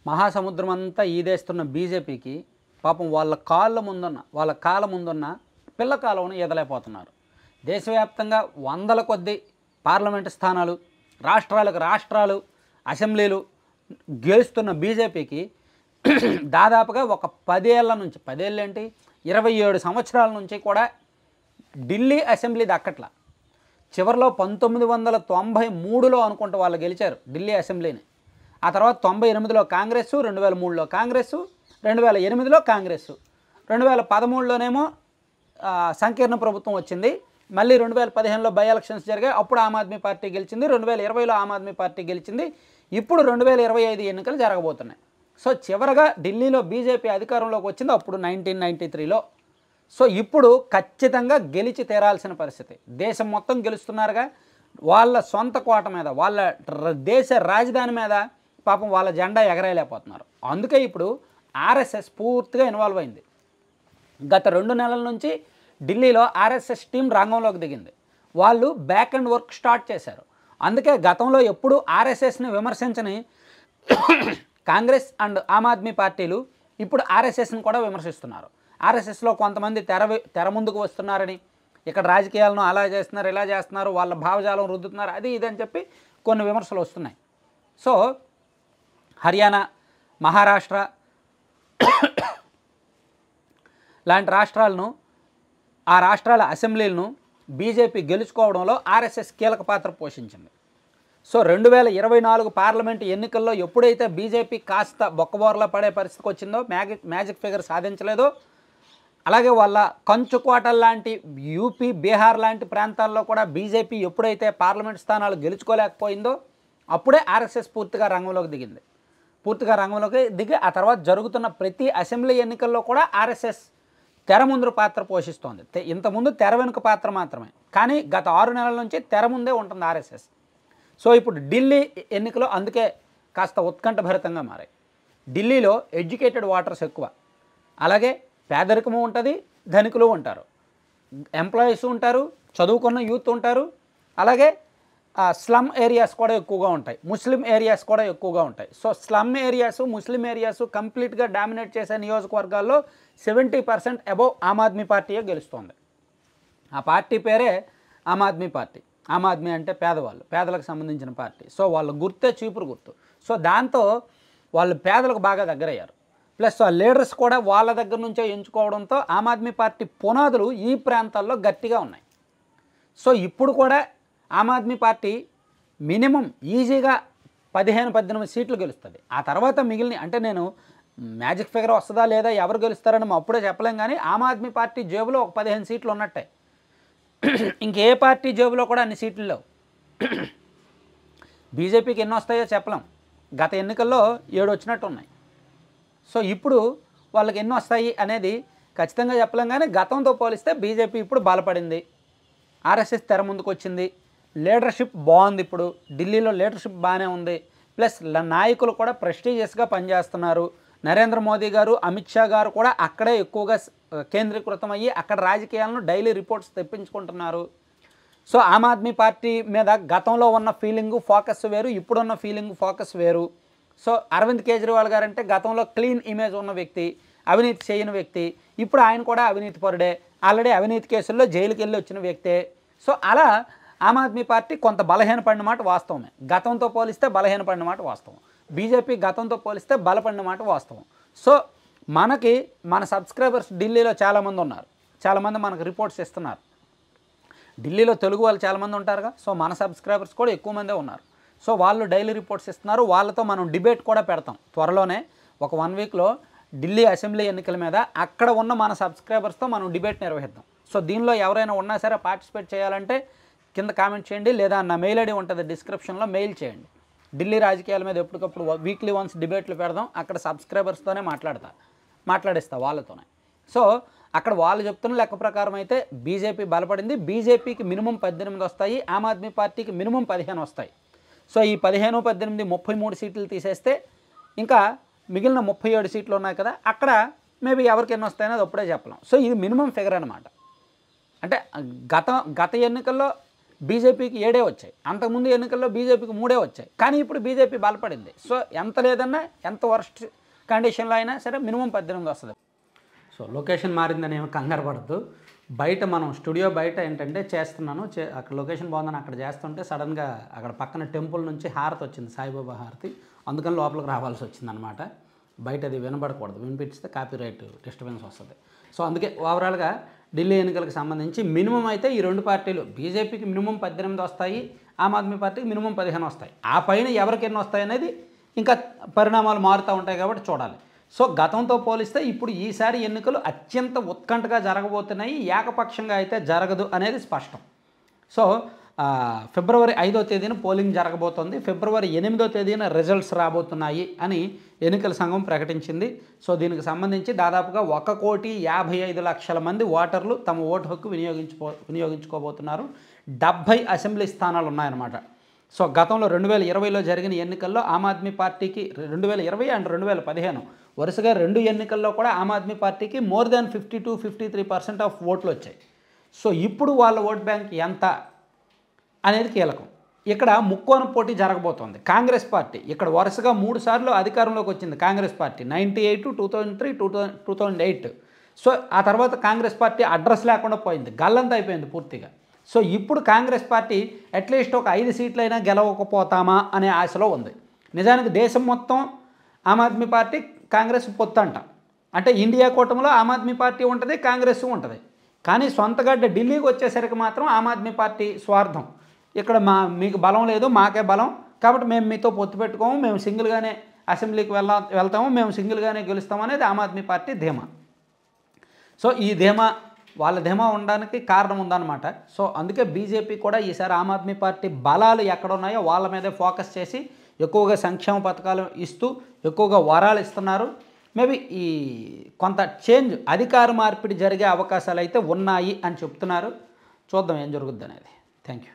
మహాసముద్రం అంతా ఈదేస్తున్న బీజేపీకి పాపం వాళ్ళ కాళ్ళ ముందున్న పిల్ల కాలువను ఈదలేకపోతున్నారు. దేశవ్యాప్తంగా వందల కొద్దీ పార్లమెంటు స్థానాలు, రాష్ట్రాలు, అసెంబ్లీలు గెలుస్తున్న బీజేపీకి దాదాపుగా ఒక 10 ఏళ్ల నుంచి 10 ఏళ్ళేంటి 27 సంవత్సరాల నుంచి కూడా ఢిల్లీ అసెంబ్లీ దక్కట్ల. చివరిలో 1993లో అనుకుంటే వాళ్ళు గెలిచారు ఢిల్లీ అసెంబ్లీని. ఆ తర్వాత 98లో కాంగ్రెస్, 2003లో కాంగ్రెస్, 2008లో కాంగ్రెస్, 2013లోనేమో సంకీర్ణ ప్రభుత్వం వచ్చింది. మళ్ళీ 2015లో బై ఎలక్షన్స్ జరిగాయి. అప్పుడు ఆమ్ ఆద్మీ పార్టీ గెలిచింది. 2020లో ఆమ్ ఆద్మీ పార్టీ గెలిచింది. ఇప్పుడు 2025 ఎన్నికలు జరగబోతున్నాయి. సో చివరగా ఢిల్లీలో బీజేపీ అధికారంలోకి వచ్చింది అప్పుడు 1993లో. సో ఇప్పుడు ఖచ్చితంగా గెలిచి తీరాల్సిన పరిస్థితి. దేశం మొత్తం గెలుస్తున్నారుగా, వాళ్ళ సొంత కోట మీద, వాళ్ళ దేశ రాజధాని మీద పాపం వాళ్ళ జెండా ఎగరేయలేకపోతున్నారు. అందుకే ఇప్పుడు ఆర్ఎస్ఎస్ పూర్తిగా ఇన్వాల్వ్ అయింది. గత 2 నెలల నుంచి ఢిల్లీలో ఆర్ఎస్ఎస్ టీం రంగంలోకి దిగింది. వాళ్ళు బ్యాక్ అండ్ వర్క్ స్టార్ట్ చేశారు. అందుకే గతంలో ఎప్పుడు ఆర్ఎస్ఎస్ని విమర్శించని కాంగ్రెస్ అండ్ ఆమ్ ఆద్మీ పార్టీలు ఇప్పుడు ఆర్ఎస్ఎస్ని కూడా విమర్శిస్తున్నారు. ఆర్ఎస్ఎస్లో కొంతమంది తెర ముందుకు వస్తున్నారని, ఇక్కడ రాజకీయాలను అలా చేస్తున్నారు, ఇలా చేస్తున్నారు, వాళ్ళ భావజాలం రుద్దుతున్నారు, అది ఇదని చెప్పి కొన్ని విమర్శలు వస్తున్నాయి. సో హర్యానా, మహారాష్ట్ర లాంటి రాష్ట్రాలను, ఆ రాష్ట్రాల అసెంబ్లీలను బీజేపీ గెలుచుకోవడంలో ఆర్ఎస్ఎస్ కీలక పాత్ర పోషించింది. సో 2024 పార్లమెంటు ఎన్నికల్లో ఎప్పుడైతే బీజేపీ కాస్త బొక్కబోర్లా పడే పరిస్థితికి వచ్చిందో, మ్యాజిక్ ఫిగర్ సాధించలేదో, అలాగే వాళ్ళ కంచుకోటల లాంటి యూపీ, బీహార్ లాంటి ప్రాంతాల్లో కూడా బీజేపీ ఎప్పుడైతే పార్లమెంట్ స్థానాలు గెలుచుకోలేకపోయిందో అప్పుడే ఆర్ఎస్ఎస్ పూర్తిగా రంగంలోకి దిగి ఆ తర్వాత జరుగుతున్న ప్రతి అసెంబ్లీ ఎన్నికల్లో కూడా ఆర్ఎస్ఎస్ తెర ముందు పాత్ర పోషిస్తోంది. ఇంతకుముందు తెర వెనుక పాత్ర మాత్రమే, కానీ గత 6 నెలల నుంచి తెర ముందే ఉంటుంది ఆర్ఎస్ఎస్. సో ఇప్పుడు ఢిల్లీ ఎన్నికలు అందుకే కాస్త ఉత్కంఠభరితంగా మారాయి. ఢిల్లీలో ఎడ్యుకేటెడ్ ఓటర్స్ ఎక్కువ, అలాగే పేదరికము ఉంటుంది, ధనికులు ఉంటారు, ఎంప్లాయీస్ ఉంటారు, చదువుకున్న యూత్ ఉంటారు, అలాగే స్లమ్ ఏరియాస్ కూడా ఎక్కువగా ఉంటాయి, ముస్లిం ఏరియాస్ కూడా ఎక్కువగా ఉంటాయి. సో స్లమ్ ఏరియాస్, ముస్లిం ఏరియాస్ కంప్లీట్గా డామినేట్ చేసే నియోజకవర్గాల్లో 70% అబోవ్ ఆమ్ ఆద్మీ పార్టీయే గెలుస్తోంది. ఆ పార్టీ పేరే ఆమ్ ఆద్మీ పార్టీ. ఆమ్ ఆద్మీ అంటే పేదవాళ్ళు, పేదలకు సంబంధించిన పార్టీ. సో వాళ్ళ గుర్తే చీపురు గుర్తు. సో దాంతో వాళ్ళు పేదలకు బాగా దగ్గరయ్యారు. ప్లస్ ఆ లీడర్స్ కూడా వాళ్ళ దగ్గర నుంచే ఎంచుకోవడంతో ఆమ్ ఆద్మీ పార్టీ పునాదులు ఈ ప్రాంతాల్లో గట్టిగా ఉన్నాయి. సో ఇప్పుడు కూడా ఆమ్ ఆద్మీ పార్టీ మినిమం ఈజీగా 15-18 సీట్లు గెలుస్తుంది. ఆ తర్వాత మిగిలిన, అంటే నేను మ్యాజిక్ ఫిగర్ వస్తుందా లేదా, ఎవరు గెలుస్తారని అప్పుడే చెప్పలేం, కానీ ఆమ్ ఆద్మీ పార్టీ జేబులో ఒక 15 సీట్లు ఉన్నట్టే. ఇంకే పార్టీ జేబులో కూడా అన్ని సీట్లు లేవు. బీజేపీకి ఎన్ని వస్తాయో చెప్పలేం. గత ఎన్నికల్లో 7 వచ్చినట్టు ఉన్నాయి. సో ఇప్పుడు వాళ్ళకి ఎన్ని వస్తాయి అనేది ఖచ్చితంగా చెప్పలేం, కానీ గతంతో పోలిస్తే బీజేపీ ఇప్పుడు బలపడింది. ఆర్ఎస్ఎస్ తెర ముందుకు వచ్చింది. లీడర్షిప్ బాగుంది. ఇప్పుడు ఢిల్లీలో లీడర్షిప్ బాగానే ఉంది. ప్లస్ నాయకులు కూడా ప్రెస్టీజియస్గా పనిచేస్తున్నారు. నరేంద్ర మోదీ గారు, అమిత్ షా గారు కూడా అక్కడే ఎక్కువగా కేంద్రీకృతం అయ్యి అక్కడ రాజకీయాలను డైలీ రిపోర్ట్స్ తెప్పించుకుంటున్నారు. సో ఆమ్ ఆద్మీ పార్టీ మీద గతంలో ఉన్న ఫీలింగు ఫోకస్ వేరు, ఇప్పుడున్న ఫీలింగ్ ఫోకస్ వేరు. సో అరవింద్ కేజ్రీవాల్ గారు అంటే గతంలో క్లీన్ ఇమేజ్ ఉన్న వ్యక్తి, అవినీతి చేయని వ్యక్తి. ఇప్పుడు ఆయన కూడా అవినీతి పరుడే, ఆల్రెడీ అవినీతి కేసుల్లో జైలుకి వెళ్ళి వచ్చిన వ్యక్తే. సో అలా ఆమ్ ఆద్మీ పార్టీ కొంత బలహీనపడిన మాట వాస్తవమే. గతంతో పోలిస్తే బలహీనపడిన మాట వాస్తవం. బీజేపీ గతంతో పోలిస్తే బలపడిన మాట వాస్తవం. సో మన సబ్స్క్రైబర్స్ ఢిల్లీలో చాలామంది ఉన్నారు, చాలామంది మనకు రిపోర్ట్స్ ఇస్తున్నారు. ఢిల్లీలో తెలుగు వాళ్ళు చాలామంది ఉంటారుగా, సో మన సబ్స్క్రైబర్స్ కూడా ఎక్కువ మందే ఉన్నారు. సో వాళ్ళు డైలీ రిపోర్ట్స్ ఇస్తున్నారు. వాళ్ళతో మనం డిబేట్ కూడా పెడతాం త్వరలోనే. ఒక 1 వీక్లో ఢిల్లీ అసెంబ్లీ ఎన్నికల మీద అక్కడ ఉన్న మన సబ్స్క్రైబర్స్తో మనం డిబేట్ నిర్వహిద్దాం. సో దీనిలో ఎవరైనా ఉన్నా సరే పార్టిసిపేట్ చేయాలంటే కింద కామెంట్ చేయండి, లేదా నా మెయిల్ ఐడి ఉంటుంది డిస్క్రిప్షన్లో, మెయిల్ చేయండి. ఢిల్లీ రాజకీయాల మీద ఎప్పటికప్పుడు వీక్లీ వన్స్ డిబేట్లు పెడదాం. అక్కడ సబ్స్క్రైబర్స్తోనే మాట్లాడిస్తా వాళ్ళతోనే. సో అక్కడ వాళ్ళు చెప్తున్న లెక్క ప్రకారం అయితే బీజేపీ బలపడింది. బీజేపీకి మినిమం 18 వస్తాయి, ఆమ్ ఆద్మీ పార్టీకి మినిమం 15 వస్తాయి. సో ఈ 15, 18, 33 సీట్లు తీసేస్తే ఇంకా మిగిలిన 37 సీట్లు ఉన్నాయి కదా, అక్కడ మేబీ ఎవరికి ఎన్ని వస్తాయనేది అప్పుడే చెప్పలేం. సో ఇది మినిమం ఫిగర్ అనమాట. అంటే గత ఎన్నికల్లో బీజేపీకి 7 వచ్చాయి. అంతకుముందు ఎన్నికల్లో బీజేపీకి 3 వచ్చాయి. కానీ ఇప్పుడు బీజేపీ బలపడింది. సో ఎంత లేదన్నా ఎంత వర్స్ట్ కండిషన్లో అయినా సరే మినిమం 18 వస్తుంది. సో లొకేషన్ మారిందని ఏమి కంగారు పడద్దు. బయట మనం స్టూడియో బయట ఏంటంటే చేస్తున్నాను, అక్కడ లొకేషన్ బాగుందని అక్కడ చేస్తుంటే సడన్గా అక్కడ పక్కన టెంపుల్ నుంచి హారతి వచ్చింది, సాయిబాబా హారతి. అందుకని లోపలికి రావాల్సి వచ్చిందనమాట. బయట అది వినబడకూడదు, వినిపిస్తే కాపీరైట్ డిస్టర్బెన్స్ వస్తుంది. సో అందుకే ఓవరాల్గా ఢిల్లీ ఎన్నికలకు సంబంధించి మినిమం అయితే ఈ 2 పార్టీలు, బీజేపీకి మినిమం 18 వస్తాయి, ఆమ్ ఆద్మీ పార్టీకి మినిమం 15 వస్తాయి. ఆ పైన ఎవరికి ఎన్ని వస్తాయి అనేది ఇంకా పరిణామాలు మారుతూ ఉంటాయి కాబట్టి చూడాలి. సో గతంతో పోలిస్తే ఇప్పుడు ఈసారి ఎన్నికలు అత్యంత ఉత్కంఠగా జరగబోతున్నాయి. ఏకపక్షంగా అయితే జరగదు అనేది స్పష్టం. సో ఫిబ్రవరి 5వ తేదీన పోలింగ్ జరగబోతోంది. ఫిబ్రవరి 8వ తేదీన రిజల్ట్స్ రాబోతున్నాయి అని ఎన్నికల సంఘం ప్రకటించింది. సో దీనికి సంబంధించి దాదాపుగా 1,55,00,000 మంది ఓటర్లు తమ ఓటు హక్కు వినియోగించుకోబోతున్నారు. 70 అసెంబ్లీ స్థానాలు ఉన్నాయన్నమాట. సో గతంలో 2020లో జరిగిన ఎన్నికల్లో ఆమ్ ఆద్మీ పార్టీకి 2020 అండ్ 2015 వరుసగా 2 ఎన్నికల్లో కూడా ఆమ్ ఆద్మీ పార్టీకి మోర్ దాన్ 52-53% ఆఫ్ ఓట్లు వచ్చాయి. సో ఇప్పుడు వాళ్ళ ఓట్ బ్యాంక్ ఎంత అనేది కీలకం. ఇక్కడ ముక్కోణం పోటీ జరగబోతోంది. కాంగ్రెస్ పార్టీ ఇక్కడ వరుసగా 3 సార్లు అధికారంలోకి వచ్చింది. కాంగ్రెస్ పార్టీ 98, 2003, 2008. సో ఆ తర్వాత కాంగ్రెస్ పార్టీ అడ్రస్ లేకుండా పోయింది, గల్లంత అయిపోయింది పూర్తిగా. సో ఇప్పుడు కాంగ్రెస్ పార్టీ అట్లీస్ట్ ఒక 5 సీట్లైనా గెలవకపోతామా అనే ఆశలో ఉంది. నిజానికి దేశం మొత్తం ఆమ్ ఆద్మీ పార్టీ కాంగ్రెస్ పొత్తంట. అంటే ఇండియా కూటమిలో ఆమ్ ఆద్మీ పార్టీ ఉంటుంది, కాంగ్రెస్ ఉంటుంది. కానీ సొంతగడ్డ ఢిల్లీకి వచ్చేసరికి మాత్రం ఆమ్ ఆద్మీ పార్టీ స్వార్థం. ఇక్కడ మీకు బలం లేదు, మాకే బలం, కాబట్టి మేము మీతో పొత్తు పెట్టుకోము, మేము సింగిల్గానే అసెంబ్లీకి వెళ్తాము, మేము సింగిల్గానే గెలుస్తాము అనేది ఆమ్ ఆద్మీ పార్టీ ధీమా. సో ఈ ధీమా వాళ్ళ ధీమా ఉండడానికి కారణం ఉందన్నమాట. సో అందుకే బీజేపీ కూడా ఈసారి ఆమ్ ఆద్మీ పార్టీ బలాలు ఎక్కడున్నాయో వాళ్ళ మీదే ఫోకస్ చేసి ఎక్కువగా సంక్షేమ పథకాలు ఇస్తూ ఎక్కువగా వరాలు ఇస్తున్నారు. మేబీ ఈ కొంత చేంజ్, అధికార మార్పిడి జరిగే అవకాశాలు అయితే ఉన్నాయి అని చెప్తున్నారు. చూద్దాం ఏం జరుగుద్ది అనేది. Thank you.